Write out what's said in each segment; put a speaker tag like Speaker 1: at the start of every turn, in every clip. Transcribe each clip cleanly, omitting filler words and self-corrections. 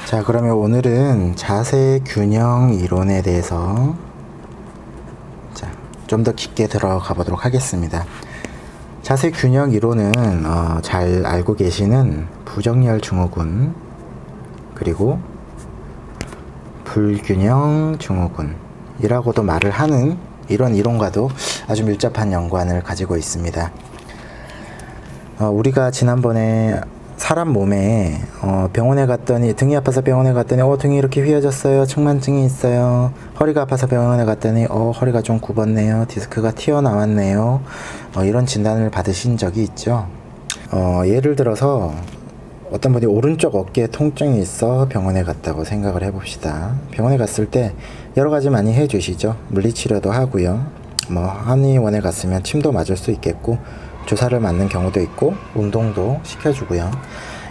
Speaker 1: 자, 그러면 오늘은 자세 균형 이론에 대해서 좀 더 깊게 들어가 보도록 하겠습니다. 자세 균형 이론은 잘 알고 계시는 부정렬 증후군 그리고 불균형 증후군이라고도 말을 하는 이런 이론과도 아주 밀접한 연관을 가지고 있습니다. 우리가 지난번에 사람 몸에 병원에 갔더니 등이 아파서 병원에 갔더니 등이 이렇게 휘어졌어요. 측만증이 있어요. 허리가 아파서 병원에 갔더니 허리가 좀 굽었네요. 디스크가 튀어나왔네요. 이런 진단을 받으신 적이 있죠. 예를 들어서 어떤 분이 오른쪽 어깨에 통증이 있어 병원에 갔다고 생각을 해봅시다. 병원에 갔을 때 여러 가지 많이 해주시죠. 물리치료도 하고요. 한의원에 갔으면 침도 맞을 수 있겠고 주사를 맞는 경우도 있고 운동도 시켜주고요.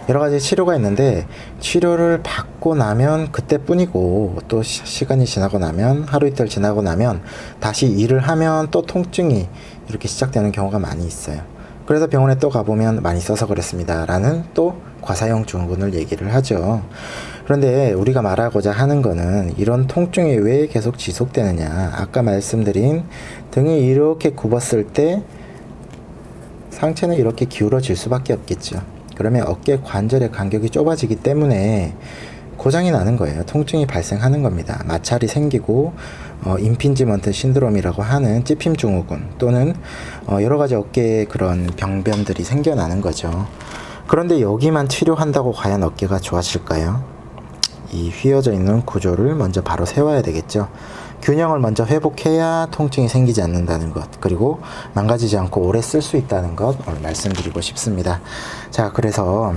Speaker 1: 여러 가지 치료가 있는데 치료를 받고 나면 그때뿐이고 또 시간이 지나고 나면 하루 이틀 지나고 나면 다시 일을 하면 또 통증이 이렇게 시작되는 경우가 많이 있어요. 그래서 병원에 또 가보면 많이 써서 그랬습니다 라는 또 과사형 증후군을 얘기를 하죠. 그런데 우리가 말하고자 하는 거는 이런 통증이 왜 계속 지속되느냐, 아까 말씀드린 등이 이렇게 굽었을 때 상체는 이렇게 기울어질 수밖에 없겠죠. 그러면 어깨 관절의 간격이 좁아지기 때문에 고장이 나는 거예요. 통증이 발생하는 겁니다. 마찰이 생기고 임핀지먼트 신드롬이라고 하는 찝힘 증후군 또는 여러 가지 어깨에 그런 병변들이 생겨나는 거죠. 그런데 여기만 치료한다고 과연 어깨가 좋아질까요? 이 휘어져 있는 구조를 먼저 바로 세워야 되겠죠. 균형을 먼저 회복해야 통증이 생기지 않는다는 것, 그리고 망가지지 않고 오래 쓸 수 있다는 것 오늘 말씀드리고 싶습니다. 자, 그래서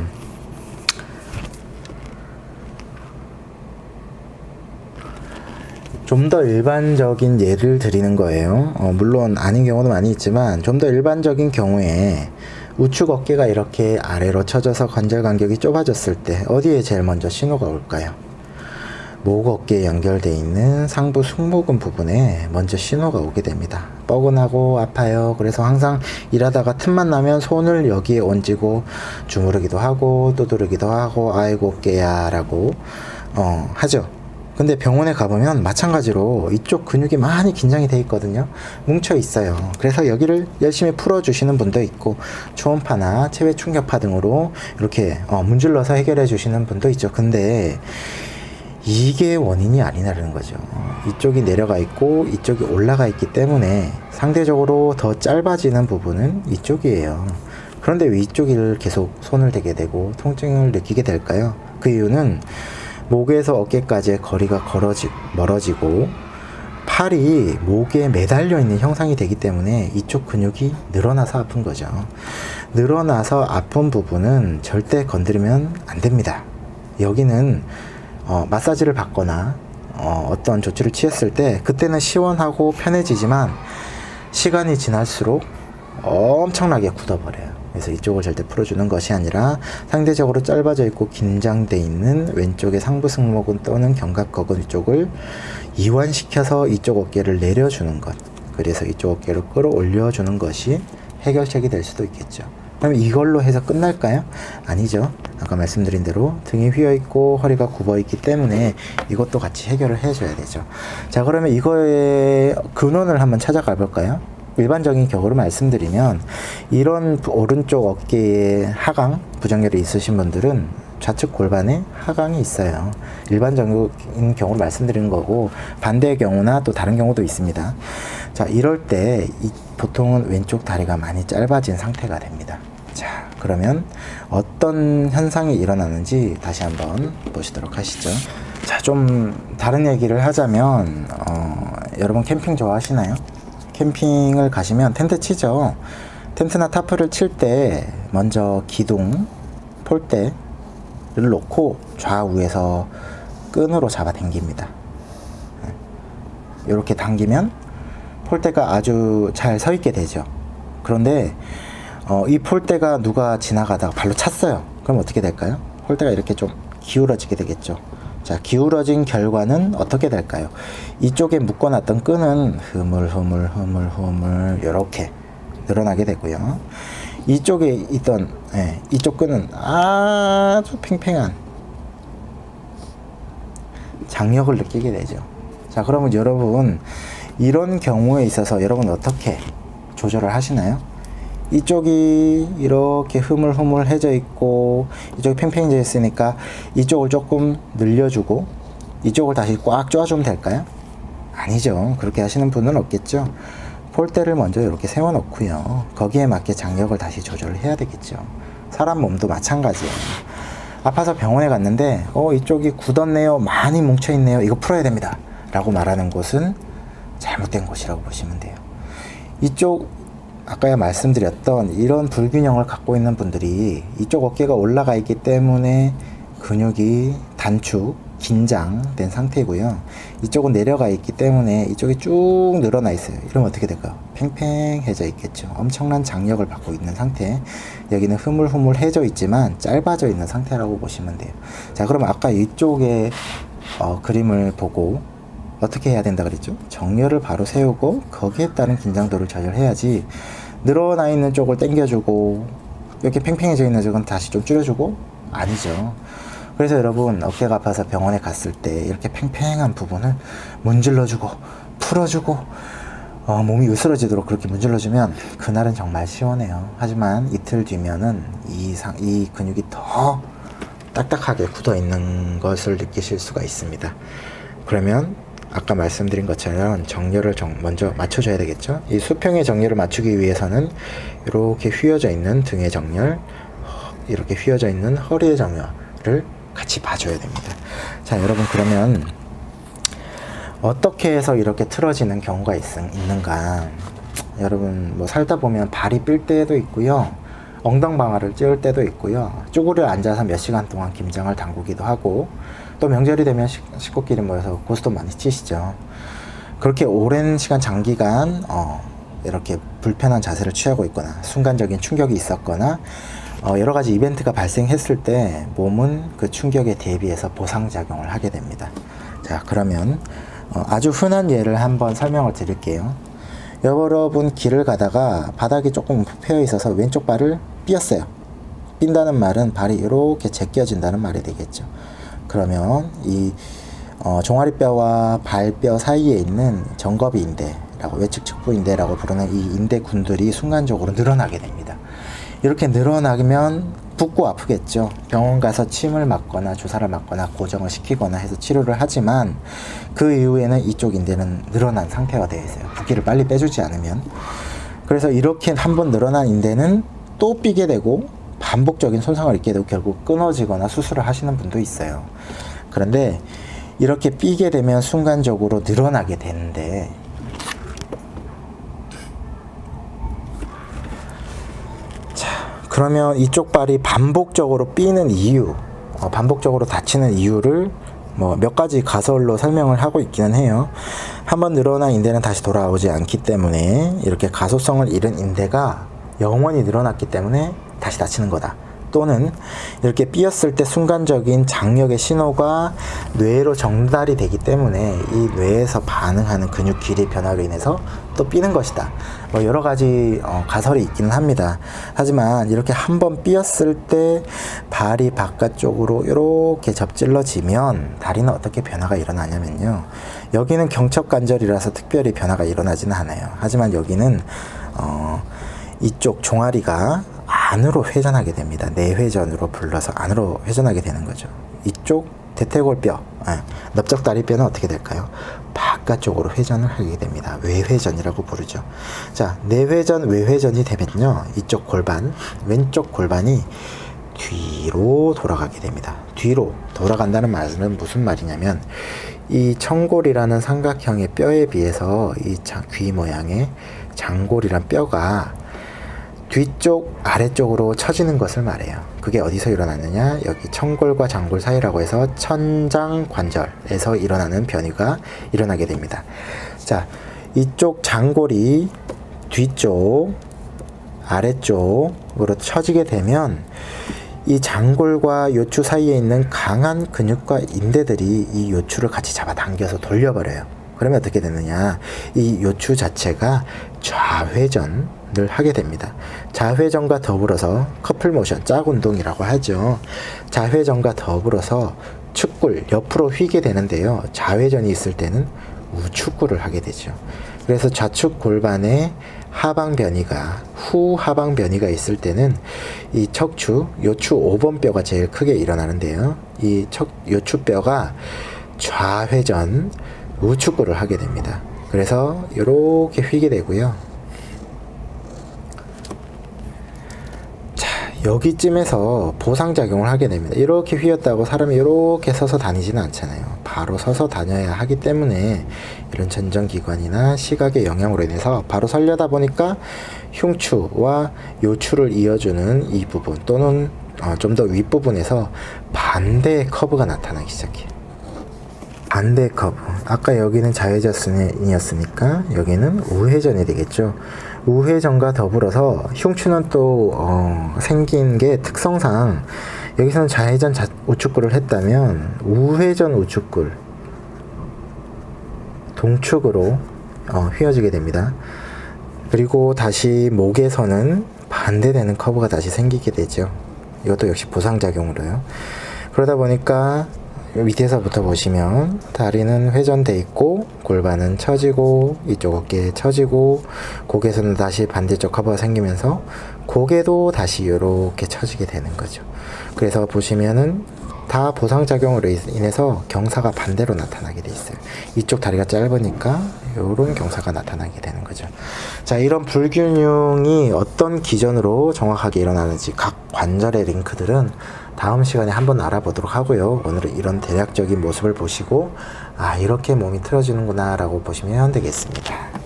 Speaker 1: 좀 더 일반적인 예를 드리는 거예요. 물론 아닌 경우도 많이 있지만 좀 더 일반적인 경우에 우측 어깨가 이렇게 아래로 처져서 관절 간격이 좁아졌을 때 어디에 제일 먼저 신호가 올까요? 목 어깨에 연결되어 있는 상부 승모근 부분에 먼저 신호가 오게 됩니다. 뻐근하고 아파요. 그래서 항상 일하다가 틈만 나면 손을 여기에 얹고 주무르기도 하고 두드리기도 하고 아이고 어깨야 라고 하죠. 근데 병원에 가보면 마찬가지로 이쪽 근육이 많이 긴장이 돼 있거든요. 뭉쳐 있어요. 그래서 여기를 열심히 풀어주시는 분도 있고 초음파나 체외 충격파 등으로 이렇게 문질러서 해결해 주시는 분도 있죠. 근데 이게 원인이 아니라는 거죠. 이쪽이 내려가 있고 이쪽이 올라가 있기 때문에 상대적으로 더 짧아지는 부분은 이쪽이에요. 그런데 왜 이쪽을 계속 손을 대게 되고 통증을 느끼게 될까요? 그 이유는 목에서 어깨까지의 거리가 멀어지고 팔이 목에 매달려 있는 형상이 되기 때문에 이쪽 근육이 늘어나서 아픈 거죠. 늘어나서 아픈 부분은 절대 건드리면 안 됩니다. 여기는 마사지를 받거나 어떤 조치를 취했을 때 그때는 시원하고 편해지지만 시간이 지날수록 엄청나게 굳어버려요. 그래서 이쪽을 절대 풀어주는 것이 아니라 상대적으로 짧아져 있고 긴장돼 있는 왼쪽의 상부 승모근 또는 견갑거근 쪽을 이완시켜서 이쪽 어깨를 내려주는 것, 그래서 이쪽 어깨를 끌어올려주는 것이 해결책이 될 수도 있겠죠. 그럼 이걸로 해서 끝날까요? 아니죠. 아까 말씀드린 대로 등이 휘어있고 허리가 굽어있기 때문에 이것도 같이 해결을 해줘야 되죠. 자, 그러면 이거의 근원을 한번 찾아가 볼까요? 일반적인 경우로 말씀드리면 이런 오른쪽 어깨에 하강, 부정렬이 있으신 분들은 좌측 골반에 하강이 있어요. 일반적인 경우로 말씀드리는 거고 반대의 경우나 또 다른 경우도 있습니다. 자, 이럴 때 보통은 왼쪽 다리가 많이 짧아진 상태가 됩니다. 자, 그러면 어떤 현상이 일어나는지 다시 한번 보시도록 하시죠. 자, 좀 다른 얘기를 하자면 여러분 캠핑 좋아하시나요? 캠핑을 가시면 텐트 치죠. 텐트나 타프를 칠 때 먼저 기둥, 폴대를 놓고 좌우에서 끈으로 잡아 당깁니다. 이렇게 당기면 폴대가 아주 잘 서 있게 되죠. 그런데 이 폴대가 누가 지나가다가 발로 찼어요. 그럼 어떻게 될까요? 폴대가 이렇게 좀 기울어지게 되겠죠. 자, 기울어진 결과는 어떻게 될까요? 이쪽에 묶어놨던 끈은 흐물흐물 이렇게 늘어나게 되고요. 이쪽에 있던 이쪽 끈은 아주 팽팽한 장력을 느끼게 되죠. 자, 그러면 여러분 이런 경우에 있어서 여러분 어떻게 조절을 하시나요? 이쪽이 이렇게 흐물흐물해져 있고 이쪽이 팽팽해져 있으니까 이쪽을 조금 늘려주고 이쪽을 다시 꽉 조아주면 될까요? 아니죠. 그렇게 하시는 분은 없겠죠. 폴대를 먼저 이렇게 세워 놓고요, 거기에 맞게 장력을 다시 조절을 해야 되겠죠. 사람 몸도 마찬가지예요. 아파서 병원에 갔는데 이쪽이 굳었네요, 많이 뭉쳐있네요, 이거 풀어야 됩니다 라고 말하는 곳은 잘못된 곳이라고 보시면 돼요. 이쪽 아까 말씀드렸던 이런 불균형을 갖고 있는 분들이 이쪽 어깨가 올라가 있기 때문에 근육이 단축, 긴장된 상태고요. 이쪽은 내려가 있기 때문에 이쪽이 쭉 늘어나 있어요. 이러면 어떻게 될까요? 팽팽해져 있겠죠. 엄청난 장력을 받고 있는 상태. 여기는 흐물흐물해져 있지만 짧아져 있는 상태라고 보시면 돼요. 자, 그러면 아까 이쪽에 그림을 보고 어떻게 해야 된다 그랬죠? 정렬을 바로 세우고 거기에 따른 긴장도를 조절해야지, 늘어나 있는 쪽을 당겨주고 이렇게 팽팽해져 있는 쪽은 다시 좀 줄여주고, 아니죠. 그래서 여러분 어깨가 아파서 병원에 갔을 때 이렇게 팽팽한 부분을 문질러주고 풀어주고 몸이 으스러지도록 그렇게 문질러주면 그날은 정말 시원해요. 하지만 이틀 뒤면은 이 근육이 더 딱딱하게 굳어 있는 것을 느끼실 수가 있습니다. 그러면 아까 말씀드린 것처럼 정렬을 먼저 맞춰줘야 되겠죠. 이 수평의 정렬을 맞추기 위해서는 이렇게 휘어져 있는 등의 정렬, 이렇게 휘어져 있는 허리의 정렬을 같이 봐줘야 됩니다. 자, 여러분 그러면 어떻게 해서 이렇게 틀어지는 경우가 있는가? 여러분 뭐 살다 보면 발이 삘 때도 있고요, 엉덩방아를 찧을 때도 있고요, 쭈그려 앉아서 몇 시간 동안 김장을 담그기도 하고, 또 명절이 되면 식구끼리 모여서 고스톱 많이 치시죠. 그렇게 오랜 시간 장기간 이렇게 불편한 자세를 취하고 있거나 순간적인 충격이 있었거나 여러 가지 이벤트가 발생했을 때 몸은 그 충격에 대비해서 보상작용을 하게 됩니다. 자, 그러면 아주 흔한 예를 한번 설명을 드릴게요. 여러분 길을 가다가 바닥이 조금 패여 있어서 왼쪽 발을 삐었어요. 삔다는 말은 발이 이렇게 제껴진다는 말이 되겠죠. 그러면 이 종아리뼈와 발뼈 사이에 있는 정거비 인대라고, 외측 측부 인대라고 부르는 이 인대군들이 순간적으로 늘어나게 됩니다. 이렇게 늘어나면 붓고 아프겠죠. 병원 가서 침을 맞거나 주사를 맞거나 고정을 시키거나 해서 치료를 하지만 그 이후에는 이쪽 인대는 늘어난 상태가 되어 있어요. 붓기를 빨리 빼주지 않으면. 그래서 이렇게 한번 늘어난 인대는 또 삐게 되고 반복적인 손상을 입게 되고 결국 끊어지거나 수술을 하시는 분도 있어요. 그런데 이렇게 삐게 되면 순간적으로 늘어나게 되는데, 그러면 이쪽 발이 반복적으로 삐는 이유, 반복적으로 다치는 이유를 뭐 몇 가지 가설로 설명을 하고 있기는 해요. 한번 늘어난 인대는 다시 돌아오지 않기 때문에 이렇게 가소성을 잃은 인대가 영원히 늘어났기 때문에 다시 다치는 거다. 또는 이렇게 삐었을 때 순간적인 장력의 신호가 뇌로 전달이 되기 때문에 이 뇌에서 반응하는 근육 길이 변화로 인해서 또 삐는 것이다. 뭐 여러 가지 가설이 있기는 합니다. 하지만 이렇게 한번 삐었을 때 발이 바깥쪽으로 이렇게 접질러지면 다리는 어떻게 변화가 일어나냐면요, 여기는 경첩관절이라서 특별히 변화가 일어나지는 않아요. 하지만 여기는 이쪽 종아리가 안으로 회전하게 됩니다. 내회전으로 불러서 안으로 회전하게 되는 거죠. 이쪽 대퇴골뼈, 넓적다리뼈는 어떻게 될까요? 바깥쪽으로 회전을 하게 됩니다. 외회전이라고 부르죠. 자, 내회전, 외회전이 되면요, 이쪽 골반, 왼쪽 골반이 뒤로 돌아가게 됩니다. 뒤로 돌아간다는 말은 무슨 말이냐면, 이 청골이라는 삼각형의 뼈에 비해서 이 귀 모양의 장골이란 뼈가 뒤쪽 아래쪽으로 처지는 것을 말해요. 그게 어디서 일어나느냐, 여기 청골과 장골 사이라고 해서 천장관절에서 일어나는 변이가 일어나게 됩니다. 자, 이쪽 장골이 뒤쪽 아래쪽으로 처지게 되면 이 장골과 요추 사이에 있는 강한 근육과 인대들이 이 요추를 같이 잡아당겨서 돌려버려요. 그러면 어떻게 되느냐, 이 요추 자체가 좌회전을 하게 됩니다. 좌회전과 더불어서 커플 모션, 짝 운동이라고 하죠. 좌회전과 더불어서 측골 옆으로 휘게 되는데요. 좌회전이 있을 때는 우측골을 하게 되죠. 그래서 좌측 골반에 하방 변이가 후 하방 변이가 있을 때는 이 척추 요추 5번 뼈가 제일 크게 일어나는데요. 이 요추뼈가 좌회전 우측골을 하게 됩니다. 그래서 이렇게 휘게 되고요. 자, 여기쯤에서 보상작용을 하게 됩니다. 이렇게 휘었다고 사람이 이렇게 서서 다니지는 않잖아요. 바로 서서 다녀야 하기 때문에 이런 전정기관이나 시각의 영향으로 인해서 바로 서려다 보니까 흉추와 요추를 이어주는 이 부분 또는 좀 더 윗부분에서 반대의 커브가 나타나기 시작해요. 반대 커브. 아까 여기는 좌회전이었으니까 여기는 우회전이 되겠죠. 우회전과 더불어서 흉추는 또 생긴 게 특성상 여기서는 좌회전 우측골을 했다면 우회전 우측골 동축으로 휘어지게 됩니다. 그리고 다시 목에서는 반대되는 커브가 다시 생기게 되죠. 이것도 역시 보상작용으로요. 그러다 보니까 밑에서부터 보시면 다리는 회전돼 있고 골반은 처지고 이쪽 어깨에 처지고 고개에서는 다시 반대쪽 커브가 생기면서 고개도 다시 이렇게 처지게 되는 거죠. 그래서 보시면은 다 보상작용으로 인해서 경사가 반대로 나타나게 돼 있어요. 이쪽 다리가 짧으니까 이런 경사가 나타나게 되는 거죠. 자, 이런 불균형이 어떤 기전으로 정확하게 일어나는지 각 관절의 링크들은 다음 시간에 한번 알아보도록 하고요. 오늘은 이런 대략적인 모습을 보시고 이렇게 몸이 틀어지는구나 라고 보시면 되겠습니다.